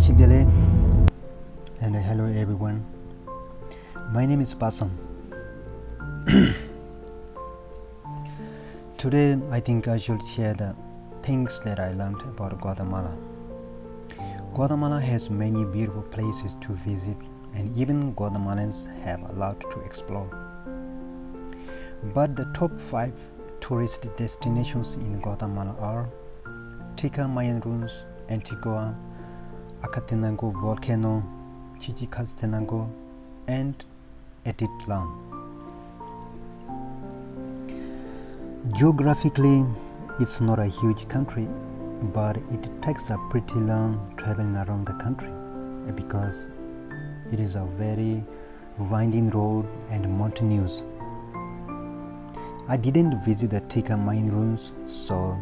Tashi Delek, and hello everyone. My name is Pasang. Today I think I should share the things that I learned about Guatemala. Guatemala has many beautiful places to visit, and even Guatemalans have a lot to explore. But the top 5 tourist destinations in Guatemala are Tikal Mayans Ruins, Antigua, Acatenango Volcano, Chichicastenango, and Atitlan. Geographically, it's not a huge country, but it takes a pretty long traveling around the country because it is a very winding road and mountainous. I didn't visit the Tikal Mayans Ruins, so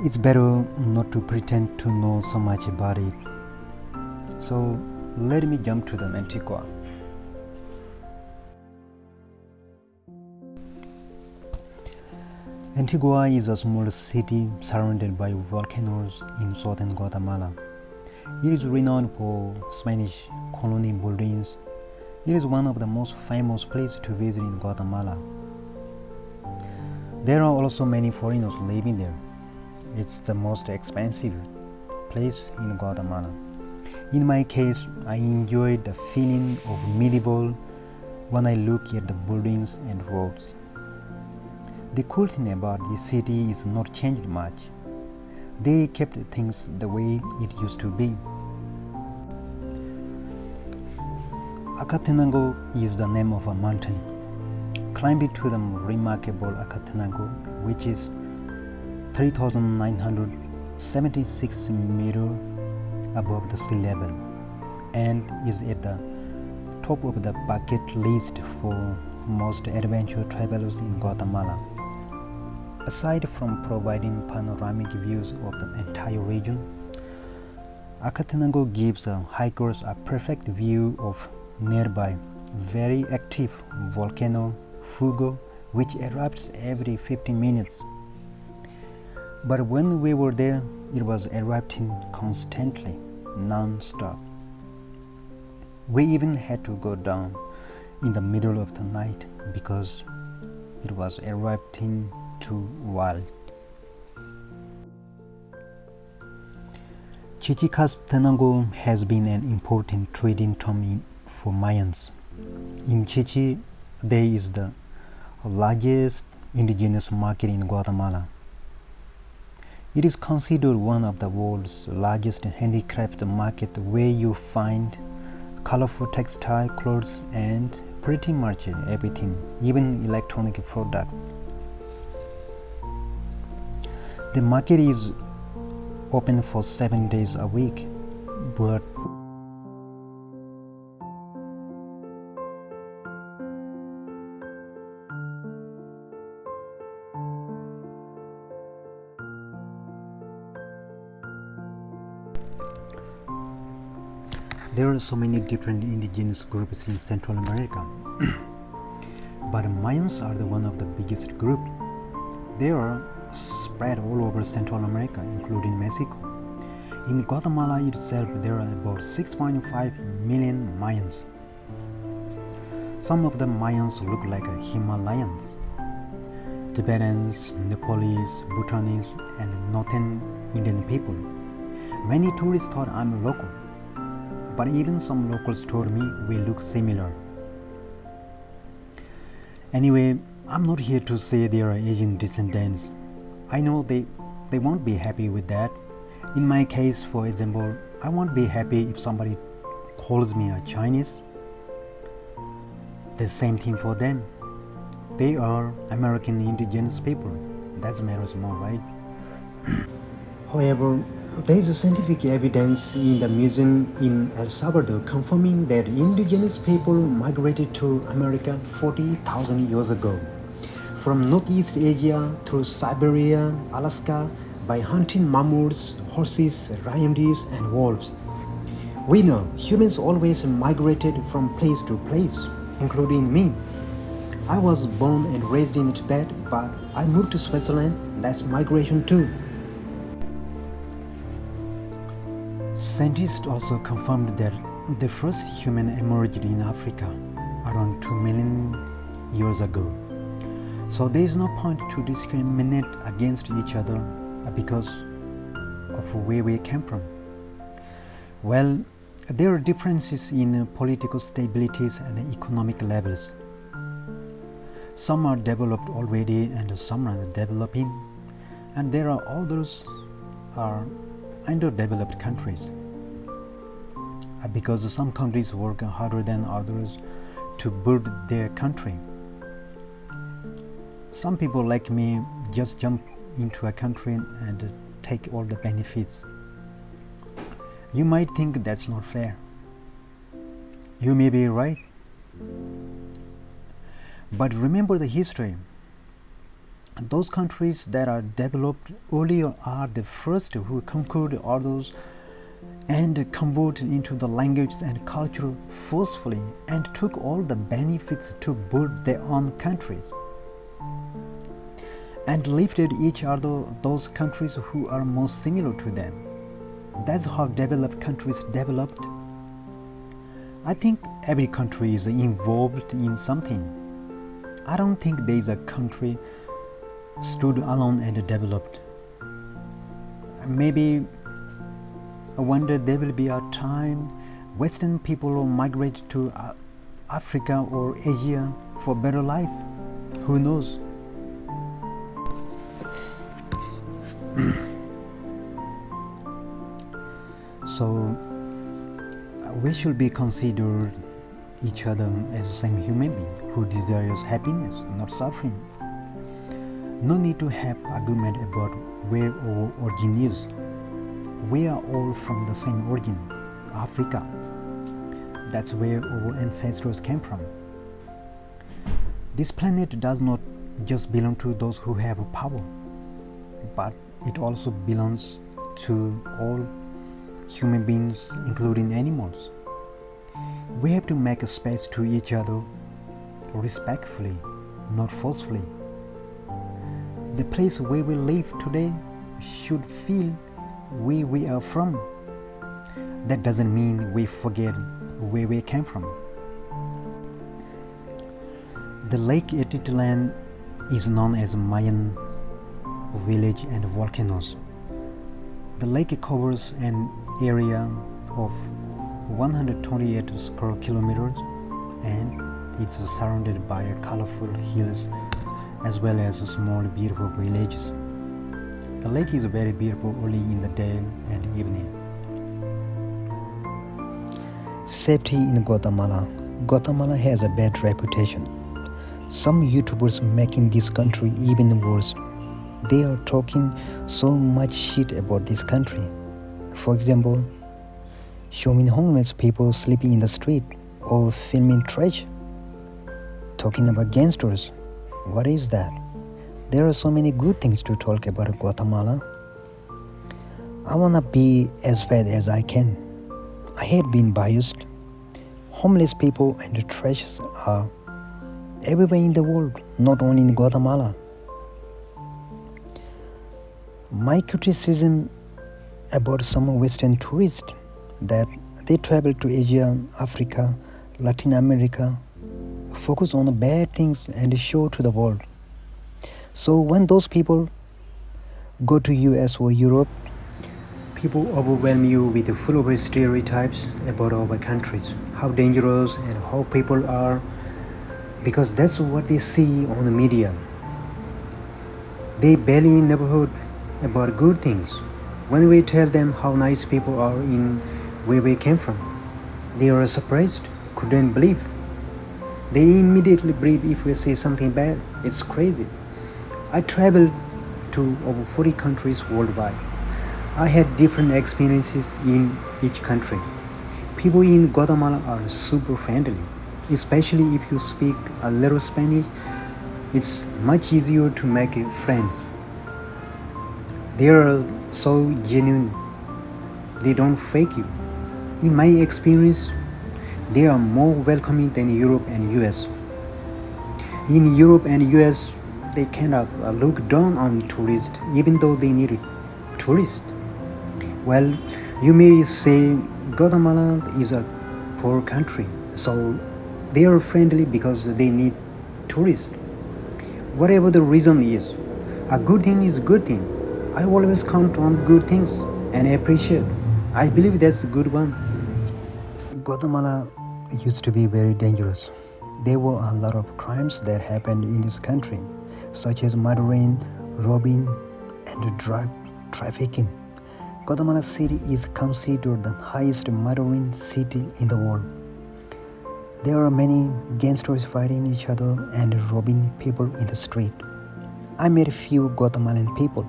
it's better not to pretend to know so much about it. So let me jump to the Antigua. Antigua is a small city surrounded by volcanoes in southern Guatemala. It is renowned for Spanish colonial buildings. It is one of the most famous places to visit in Guatemala. There are also many foreigners living there. It's the most expensive place in Guatemala. In my case, I enjoyed the feeling of medieval when I look at the buildings and roads. The cool thing about this city is not changed much. They kept things the way it used to be. Acatenango is the name of a mountain. Climbing to the remarkable Acatenango, which is 3,976 meters above the sea level, and is at the top of the bucket list for most adventure travelers in Guatemala. Aside from providing panoramic views of the entire region, Acatenango gives hikers a perfect view of nearby very active volcano Fuego, which erupts every 15 minutes. But when we were there, it was erupting constantly, non-stop. We even had to go down in the middle of the night because it was erupting too wild. Chichicastenango has been an important trading town for Mayans. In Chichi, there is the largest indigenous market in Guatemala. It is considered one of the world's largest handicraft market where you find colorful textile clothes and pretty much everything, even electronic products. The market is open for 7 days a week, but there are so many different indigenous groups in Central America. But Mayans are one of the biggest groups. They are spread all over Central America, including Mexico. In Guatemala itself, there are about 6.5 million Mayans. Some of the Mayans look like Himalayans, Tibetans, Nepalese, Bhutanese, and Northern Indian people. Many tourists thought I'm local, but even some locals told me we look similar. Anyway, I'm not here to say they are Asian descendants. I know they won't be happy with that. In my case, for example, I won't be happy if somebody calls me a Chinese. The same thing for them. They are American indigenous people. That matters more, right? However, there is scientific evidence in the museum in El Salvador confirming that indigenous people migrated to America 40,000 years ago from Northeast Asia through Siberia, Alaska by hunting mammoths, horses, rhinos, and wolves. We know humans always migrated from place to place, including me. I was born and raised in Tibet, but I moved to Switzerland. That's migration too. Scientists also confirmed that the first human emerged in Africa around 2 million years ago. So there is no point to discriminate against each other because of where we came from. Well, there are differences in political stabilities and economic levels. Some are developed already and some are developing, and there are others are underdeveloped countries because some countries work harder than others to build their country. Some people like me just jump into a country and take all the benefits. You might think that's not fair. You may be right. But remember the history. Those countries that are developed earlier are the first who conquered others and converted into the language and culture forcefully and took all the benefits to build their own countries and lifted each other those countries who are most similar to them. That's how developed countries developed. I think every country is involved in something. I don't think there is a country stood alone and developed. Maybe one day there will be a time Western people will migrate to Africa or Asia for better life. Who knows? So we should be considered each other as the same human being who desires happiness, not suffering. No need to have argument about where our origin is. We are all from the same origin, Africa. That's where our ancestors came from. This planet does not just belong to those who have power, but it also belongs to all human beings, including animals. We have to make a space to each other respectfully, not forcefully. The place where we live today should feel where we are from. That doesn't mean we forget where we came from. The lake Atitlan is known as Mayan village and volcanoes. The lake covers an area of 128 square kilometers and it's surrounded by colorful hills as well as small beautiful villages. The lake is very beautiful only in the day and evening. Safety in Guatemala. Guatemala has a bad reputation. Some YouTubers making this country even worse. They are talking so much shit about this country. For example, showing homeless people sleeping in the street or filming trash. Talking about gangsters. What is that? There are so many good things to talk about Guatemala. I wanna be as bad as I can. I hate being biased. Homeless people and the trash are everywhere in the world, not only in Guatemala. My criticism about some Western tourists that they travel to Asia, Africa, Latin America, focus on the bad things and show to the world. So when those people go to US or Europe, people overwhelm you with full of stereotypes about our countries, how dangerous and how people are, because that's what they see on the media. They barely never heard about good things. When we tell them how nice people are in where we came from, they are surprised, couldn't believe. They immediately believe if we say something bad. It's crazy. I traveled to over 40 countries worldwide. I had different experiences in each country. People in Guatemala are super friendly, especially if you speak a little Spanish. It's much easier to make friends. They are so genuine. They don't fake you. In my experience, they are more welcoming than Europe and US. In Europe and US, they kind of look down on tourists even though they need tourists. Well, You may say Guatemala is a poor country, so they are friendly because they need tourists. Whatever the reason is, a good thing is a good thing. I always count on good things and appreciate. I believe that's a good one. Guatemala used to be very dangerous. There were a lot of crimes that happened in this country, such as murdering, robbing, and drug trafficking. Guatemala City is considered the highest murdering city in the world. There are many gangsters fighting each other and robbing people in the street. I met a few Guatemalan people,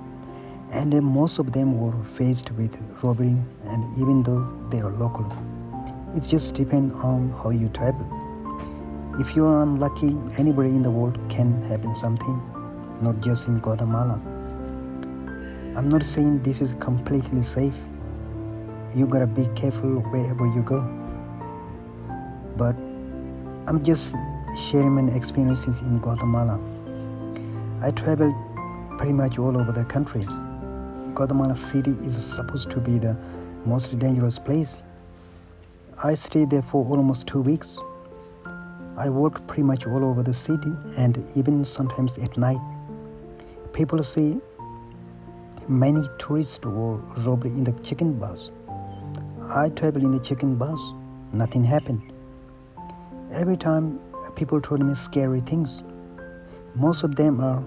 and most of them were faced with robbery, and even though they are local, it just depends on how you travel. If you are unlucky, anywhere in the world can happen something, not just in Guatemala. I'm not saying this is completely safe. You gotta be careful wherever you go. But I'm just sharing my experiences in Guatemala. I traveled pretty much all over the country. Guatemala City is supposed to be the most dangerous place. I stayed there for almost 2 weeks. I walked pretty much all over the city and even sometimes at night. People say many tourists were robbed in the chicken bus. I traveled in the chicken bus. Nothing happened. Every time people told me scary things. Most of them are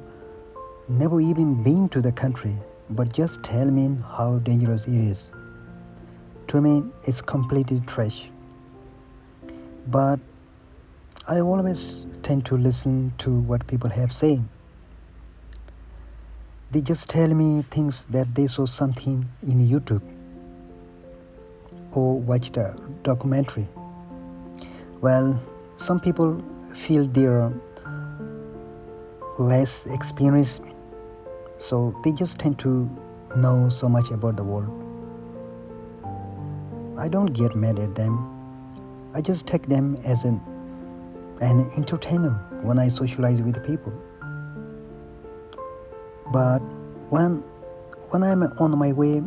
never even been to the country, but just tell me how dangerous it is. To me, it's completely trash. But I always tend to listen to what people have said. They just tell me things that they saw something in YouTube or watched a documentary. Well, some people feel they're less experienced, so they just tend to know so much about the world. I don't get mad at them. I just take them as an entertainer when I socialize with people. But when I'm on my way,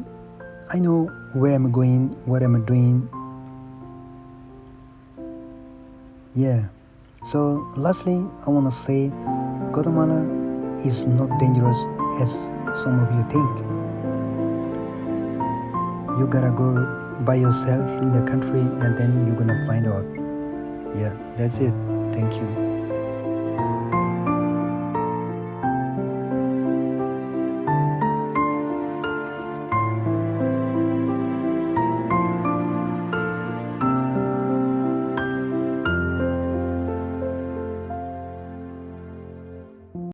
I know where I'm going, what I'm doing. Yeah. So lastly, I want to say Guatemala is not dangerous as some of you think. You gotta go by yourself in the country and then you're gonna find out. Yeah, that's it. Thank you.